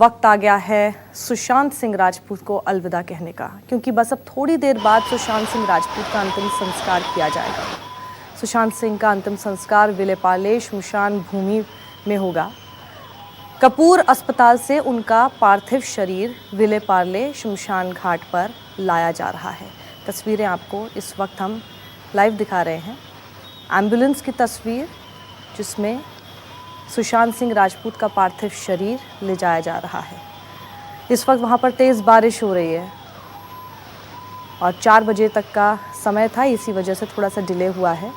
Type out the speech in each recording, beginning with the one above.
वक्त आ गया है सुशांत सिंह राजपूत को अलविदा कहने का, क्योंकि बस अब थोड़ी देर बाद सुशांत सिंह राजपूत का अंतिम संस्कार किया जाएगा। सुशांत सिंह का अंतिम संस्कार विलेपार्ले श्मशान भूमि में होगा। कपूर अस्पताल से उनका पार्थिव शरीर विलेपार्ले श्मशान घाट पर लाया जा रहा है। तस्वीरें आपको इस वक्त हम लाइव दिखा रहे हैं। एम्बुलेंस की तस्वीर जिसमें सुशांत सिंह राजपूत का पार्थिव शरीर ले जाया जा रहा है। इस वक्त वहाँ पर तेज़ बारिश हो रही है और 4 बजे तक का समय था, इसी वजह से थोड़ा सा डिले हुआ है।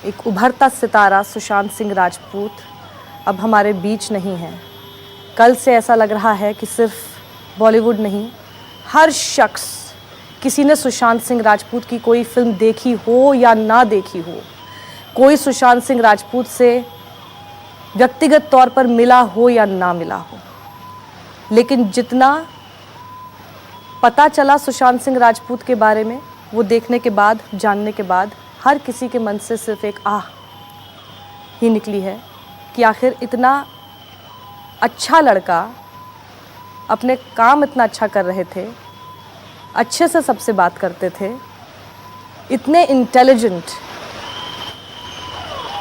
एक उभरता सितारा सुशांत सिंह राजपूत अब हमारे बीच नहीं है। कल से ऐसा लग रहा है कि सिर्फ बॉलीवुड नहीं, हर शख्स, किसी ने सुशांत सिंह राजपूत की कोई फिल्म देखी हो या ना देखी हो, कोई सुशांत सिंह राजपूत से व्यक्तिगत तौर पर मिला हो या ना मिला हो, लेकिन जितना पता चला सुशांत सिंह राजपूत के बारे में, वो देखने के बाद, जानने के बाद हर किसी के मन से सिर्फ एक आह ही निकली है कि आखिर इतना अच्छा लड़का, अपने काम इतना अच्छा कर रहे थे, अच्छे से सबसे बात करते थे, इतने इंटेलिजेंट।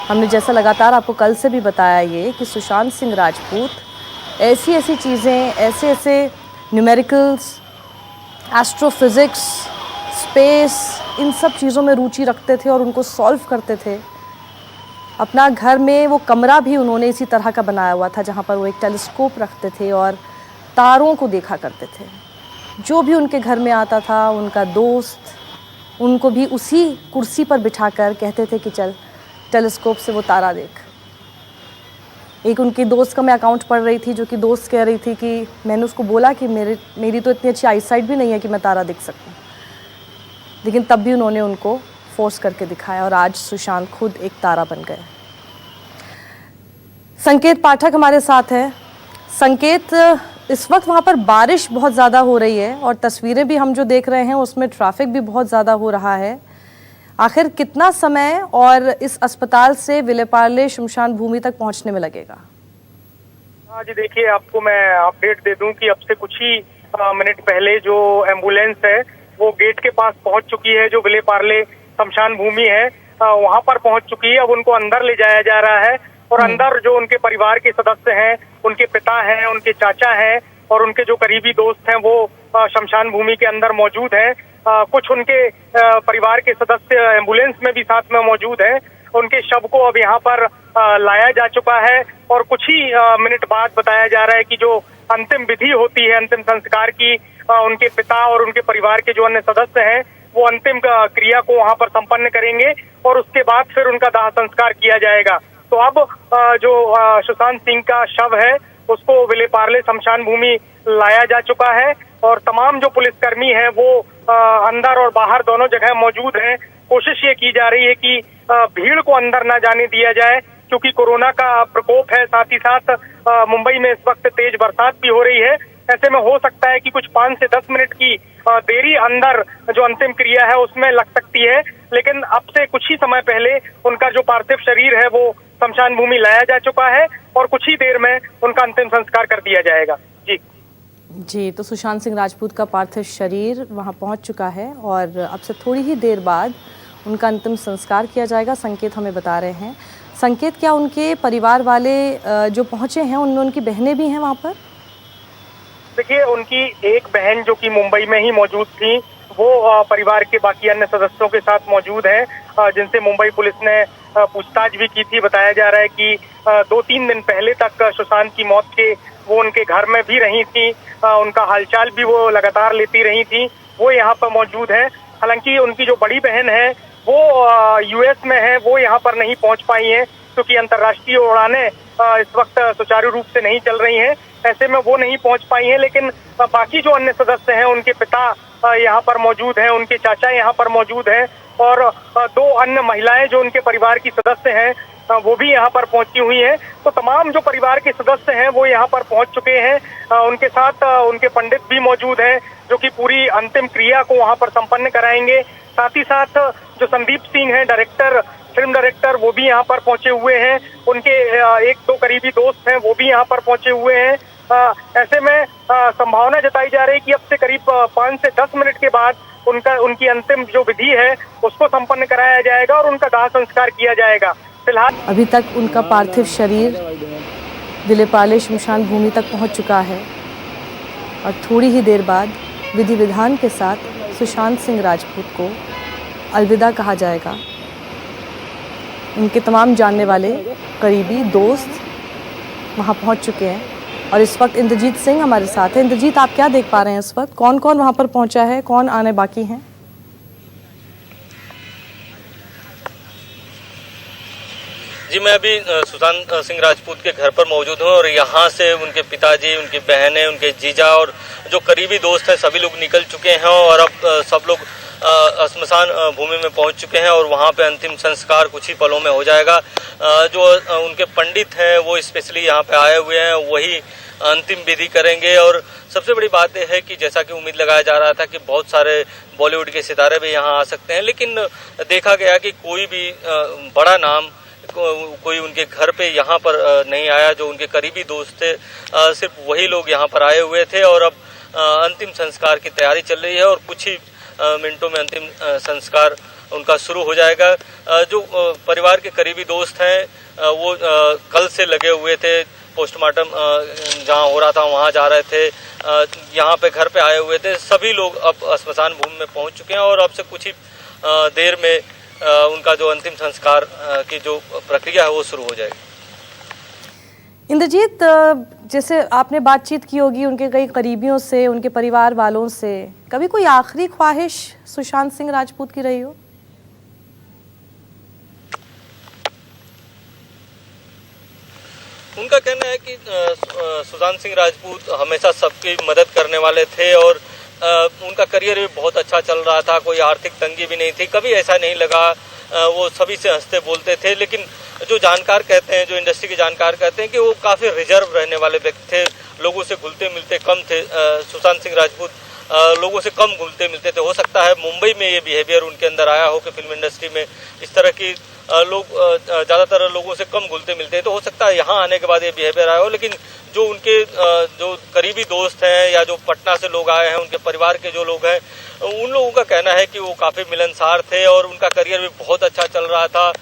हमने जैसा लगातार आपको कल से भी बताया ये कि सुशांत सिंह राजपूत ऐसी ऐसी चीज़ें, ऐसे ऐसे न्यूमेरिकल्स, एस्ट्रोफिज़िक्स, स्पेस, इन सब चीज़ों में रुचि रखते थे और उनको सॉल्व करते थे। अपना घर में वो कमरा भी उन्होंने इसी तरह का बनाया हुआ था जहाँ पर वो एक टेलीस्कोप रखते थे और तारों को देखा करते थे। जो भी उनके घर में आता था, उनका दोस्त उनको भी उसी कुर्सी पर बिठाकर कहते थे कि चल टेलीस्कोप से वो तारा देख। एक उनकी दोस्त का मैं अकाउंट पढ़ रही थी, जो कि दोस्त कह रही थी कि मैंने उसको बोला कि मेरी तो इतनी अच्छी आईसाइट भी नहीं है कि मैं तारा देख सकूं, लेकिन तब भी उन्होंने उनको फोर्स करके दिखाया और आज सुशांत खुद एक तारा बन गए। संकेत पाठक हमारे साथ है। संकेत, इस वक्त वहाँ पर बारिश बहुत ज़्यादा हो रही है और तस्वीरें भी हम जो देख रहे हैं उसमें ट्रैफिक भी बहुत ज़्यादा हो रहा है। आखिर कितना समय और इस अस्पताल से विलेपार्ले श्मशान भूमि तक पहुंचने में लगेगा? हाँ जी, देखिए, आपको मैं अपडेट दे दूं कि अब से कुछ ही मिनट पहले जो एम्बुलेंस है वो गेट के पास पहुंच चुकी है। जो विलेपार्ले श्मशान भूमि है वहां पर पहुंच चुकी है। अब उनको अंदर ले जाया जा रहा है और अंदर जो उनके परिवार के सदस्य हैं, उनके पिता हैं, उनके चाचा हैं और उनके जो करीबी दोस्त हैं वो श्मशान भूमि के अंदर मौजूद हैं। कुछ उनके परिवार के सदस्य एम्बुलेंस में भी साथ में मौजूद हैं। उनके शव को अब यहाँ पर लाया जा चुका है और कुछ ही मिनट बाद बताया जा रहा है कि जो अंतिम विधि होती है, अंतिम संस्कार की, उनके पिता और उनके परिवार के जो अन्य सदस्य हैं वो अंतिम क्रिया को वहाँ पर संपन्न करेंगे और उसके बाद फिर उनका दाह संस्कार किया जाएगा। तो अब जो सुशांत सिंह का शव है उसको विलेपार्ले श्मशान भूमि लाया जा चुका है और तमाम जो पुलिसकर्मी हैं वो अंदर और बाहर दोनों जगह मौजूद हैं। कोशिश ये की जा रही है कि भीड़ को अंदर ना जाने दिया जाए, क्योंकि कोरोना का प्रकोप है। साथ ही साथ मुंबई में इस वक्त तेज बरसात भी हो रही है। ऐसे में हो सकता है कि कुछ 5 से 10 मिनट की देरी अंदर जो अंतिम क्रिया है उसमें लग सकती है, लेकिन अब से कुछ ही समय पहले उनका जो पार्थिव शरीर है वो श्मशान भूमि लाया जा चुका है और कुछ ही देर में उनका अंतिम संस्कार कर दिया जाएगा। जी, तो सुशांत सिंह राजपूत का पार्थिव शरीर वहां पहुंच चुका है और अब से थोड़ी ही देर बाद उनका अंतिम संस्कार किया जाएगा। संकेत हमें बता रहे हैं। संकेत, क्या उनके परिवार वाले जो पहुंचे हैं उनमें उनकी बहनें भी हैं वहां पर? देखिए, उनकी एक बहन जो कि मुंबई में ही मौजूद थी वो परिवार के बाकी अन्य सदस्यों के साथ मौजूद है, जिनसे मुंबई पुलिस ने पूछताछ भी की थी। बताया जा रहा है कि 2-3 दिन पहले तक सुशांत की मौत के वो उनके घर में भी रही थी, उनका हालचाल भी वो लगातार लेती रही थी। वो यहाँ पर मौजूद है। हालांकि उनकी जो बड़ी बहन है वो यूएस में है, वो यहाँ पर नहीं पहुँच पाई है क्योंकि अंतर्राष्ट्रीय उड़ानें इस वक्त सुचारू रूप से नहीं चल रही हैं। ऐसे में वो नहीं पहुँच पाई हैं, लेकिन बाकी जो अन्य सदस्य हैं, उनके पिता यहाँ पर मौजूद हैं, उनके चाचा यहाँ पर मौजूद हैं और 2 अन्य महिलाएं जो उनके परिवार की सदस्य हैं वो भी यहाँ पर पहुंची हुई हैं। तो तमाम जो परिवार के सदस्य हैं वो यहाँ पर पहुंच चुके हैं। उनके साथ उनके पंडित भी मौजूद हैं जो कि पूरी अंतिम क्रिया को वहाँ पर संपन्न कराएंगे। साथ ही साथ जो संदीप सिंह हैं डायरेक्टर, फिल्म डायरेक्टर, वो भी यहाँ पर पहुंचे हुए हैं। उनके एक दो करीबी दोस्त हैं, वो भी यहाँ पर पहुंचे हुए हैं। ऐसे में संभावना जताई जा रही है कि अब से करीब 5 से 10 मिनट के बाद उनकी अंतिम जो विधि है उसको संपन्न कराया जाएगा और उनका दाह संस्कार किया जाएगा। फिलहाल अभी तक उनका पार्थिव शरीर विलेपार्ले शमशान भूमि तक पहुंच चुका है और थोड़ी ही देर बाद विधि विधान के साथ सुशांत सिंह राजपूत को अलविदा कहा जाएगा। उनके तमाम जानने वाले करीबी दोस्त वहां पहुंच चुके हैं और इस वक्त इंद्रजीत सिंह हमारे साथ है। इंद्रजीत, आप क्या देख पा रहे हैं इस वक्त? कौन कौन वहां पर पहुंचा है, कौन आने बाकी हैं? जी, मैं अभी सुशांत सिंह राजपूत के घर पर मौजूद हूं और यहाँ से उनके पिताजी, उनकी बहनें, उनके जीजा और जो करीबी दोस्त हैं सभी लोग निकल चुके हैं और अब सब लोग श्मशान भूमि में पहुंच चुके हैं और वहां पे अंतिम संस्कार कुछ ही पलों में हो जाएगा। जो उनके पंडित हैं वो स्पेशली यहाँ पे आए हुए हैं, वही अंतिम विधि करेंगे। और सबसे बड़ी बात यह है कि जैसा कि उम्मीद लगाया जा रहा था कि बहुत सारे बॉलीवुड के सितारे भी यहाँ आ सकते हैं, लेकिन देखा गया कि कोई भी बड़ा नाम कोई उनके घर पे यहाँ पर नहीं आया। जो उनके करीबी दोस्त थे सिर्फ वही लोग यहाँ पर आए हुए थे और अब अंतिम संस्कार की तैयारी चल रही है और कुछ ही मिनटों में अंतिम संस्कार उनका शुरू हो जाएगा। जो परिवार के करीबी दोस्त हैं वो कल से लगे हुए थे, पोस्टमार्टम जहां हो रहा था वहां जा रहे थे, यहाँ पे घर पे आए हुए थे। सभी लोग अब श्मशान भूमि में पहुंच चुके हैं और अब से कुछ ही देर में उनका जो अंतिम संस्कार की जो प्रक्रिया है वो शुरू हो जाएगी। इंद्रजीत, जैसे आपने बातचीत की होगी उनके कई करीबियों से, उनके परिवार वालों से, कभी कोई आखिरी ख्वाहिश सुशांत सिंह राजपूत की रही हो? उनका कहना है कि सुशांत सिंह राजपूत हमेशा सबकी मदद करने वाले थे और उनका करियर भी बहुत अच्छा चल रहा था, कोई आर्थिक तंगी भी नहीं थी, कभी ऐसा नहीं लगा। वो सभी से हंसते बोलते थे। लेकिन जो जानकार कहते हैं, जो इंडस्ट्री के जानकार कहते हैं कि वो काफ़ी रिजर्व रहने वाले व्यक्ति थे, लोगों से घुलते मिलते कम थे। सुशांत सिंह राजपूत लोगों से कम घुलते मिलते थे। हो सकता है मुंबई में ये बिहेवियर उनके अंदर आया हो कि फिल्म इंडस्ट्री में इस तरह की लोग ज़्यादातर लोगों से कम घुलते मिलते हैं, तो हो सकता है यहाँ आने के बाद ये बिहेवियर आया हो। लेकिन जो उनके जो करीबी दोस्त हैं या जो पटना से लोग आए हैं, उनके परिवार के जो लोग हैं, उन लोगों का कहना है कि वो काफ़ी मिलनसार थे और उनका करियर भी बहुत अच्छा चल रहा था।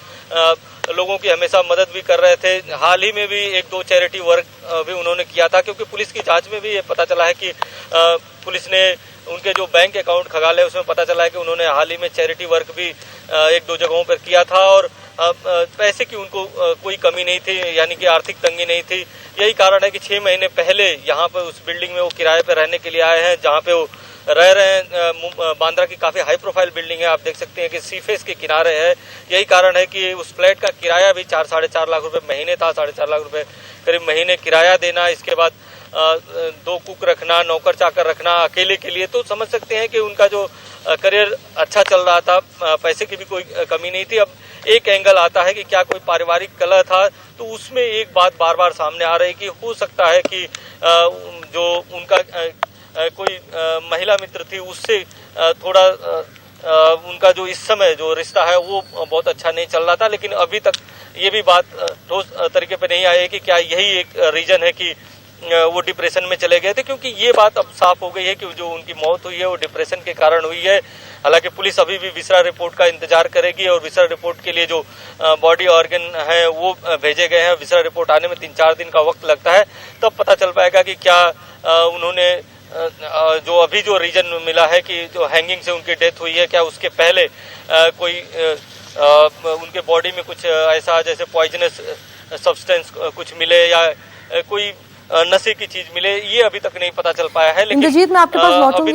लोगों की हमेशा मदद भी कर रहे थे। हाल ही में भी 1-2 चैरिटी वर्क भी उन्होंने किया था, क्योंकि पुलिस की जांच में भी ये पता चला है कि पुलिस ने उनके जो बैंक अकाउंट खंगाले उसमें पता चला है कि उन्होंने हाल ही में चैरिटी वर्क भी 1-2 जगहों पर किया था और पैसे की उनको कोई कमी नहीं थी, यानी कि आर्थिक तंगी नहीं थी। यही कारण है कि 6 महीने पहले यहाँ पर उस बिल्डिंग में वो किराए पर रहने के लिए आए हैं जहाँ पे वो रह रहे हैं। बांद्रा की काफ़ी हाई प्रोफाइल बिल्डिंग है, आप देख सकते हैं कि सी फेस के किनारे है। यही कारण है कि उस फ्लैट का किराया भी 4-4.5 लाख रुपए महीने था, 4.5 लाख रुपए करीब महीने किराया देना, इसके बाद 2 कुक रखना, नौकर चाकर रखना अकेले के लिए। तो समझ सकते हैं कि उनका जो करियर अच्छा चल रहा था, पैसे की भी कोई कमी नहीं थी। अब एक एंगल आता है कि क्या कोई पारिवारिक कलह था, तो उसमें एक बात बार बार सामने आ रही कि हो सकता है कि जो उनका कोई महिला मित्र थी उससे थोड़ा उनका जो इस समय जो रिश्ता है वो बहुत अच्छा नहीं चल रहा था। लेकिन अभी तक ये भी बात ठोस तरीके पे नहीं आई है कि क्या यही एक रीजन है कि वो डिप्रेशन में चले गए थे, क्योंकि ये बात अब साफ हो गई है कि जो उनकी मौत हुई है वो डिप्रेशन के कारण हुई है। हालांकि पुलिस अभी भी विसरा रिपोर्ट का इंतजार करेगी और विसरा रिपोर्ट के लिए जो बॉडी ऑर्गन है वो भेजे गए हैं। विसरा रिपोर्ट आने में 3-4 दिन का वक्त लगता है, तब पता चल पाएगा कि क्या उन्होंने जो अभी जो रीजन मिला है कि जो हैंगिंग से उनकी डेथ हुई है, क्या उसके पहले कोई उनके बॉडी में कुछ ऐसा जैसे पॉइजनस सब्सटेंस कुछ मिले या कोई नशे की चीज मिले, ये अभी तक नहीं पता चल पाया है। लेकिन इंद्रजीत, मैं आपके पास लौटूंगी।